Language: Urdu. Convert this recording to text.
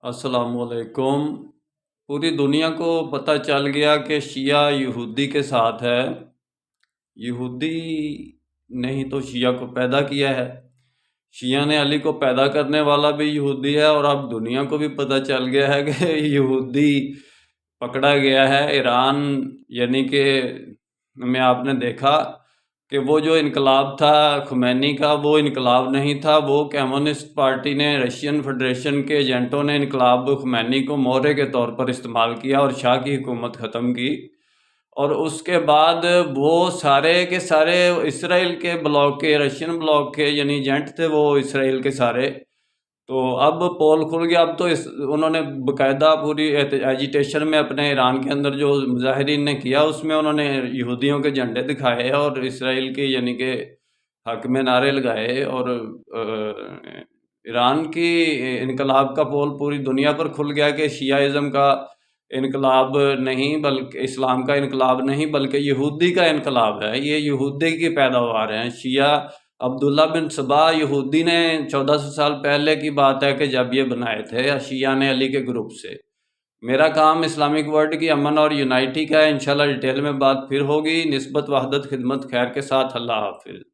السلام علیکم۔ پوری دنیا کو پتہ چل گیا کہ شیعہ یہودی کے ساتھ ہے۔ یہودی نے ہی تو شیعہ کو پیدا کیا ہے۔ شیعہ نے علی کو پیدا کرنے والا بھی یہودی ہے، اور اب دنیا کو بھی پتہ چل گیا ہے کہ یہودی پکڑا گیا ہے۔ ایران یعنی کہ میں آپ نے دیکھا کہ وہ جو انقلاب تھا خمینی کا، وہ انقلاب نہیں تھا، وہ کمیونسٹ پارٹی نے، رشین فیڈریشن کے ایجنٹوں نے انقلاب خمینی کو مہرے کے طور پر استعمال کیا اور شاہ کی حکومت ختم کی۔ اور اس کے بعد وہ سارے کے سارے اسرائیل کے بلاک کے، رشین بلاک کے یعنی ایجنٹ تھے وہ اسرائیل کے سارے۔ تو اب پول کھل گیا۔ اب تو انہوں نے باقاعدہ پوری ایجیٹیشن میں اپنے ایران کے اندر جو مظاہرین نے کیا، اس میں انہوں نے یہودیوں کے جھنڈے دکھائے اور اسرائیل کے یعنی کہ حق میں نعرے لگائے، اور ایران کی انقلاب کا پول پوری دنیا پر کھل گیا کہ شیعہ ازم کا انقلاب نہیں، بلکہ اسلام کا انقلاب نہیں بلکہ یہودی کا انقلاب ہے۔ یہ یہودی کی پیداوار ہیں شیعہ۔ عبداللہ بن سبا یہودی نے 1400 سال پہلے کی بات ہے کہ جب یہ بنائے تھے، شیعہ نے علی کے گروپ سے۔ میرا کام اسلامک ورلڈ کی امن اور یونائٹی کا ہے۔ انشاءاللہ ڈیٹیل میں بات پھر ہوگی۔ نسبت، وحدت، خدمت، خیر کے ساتھ۔ اللہ حافظ۔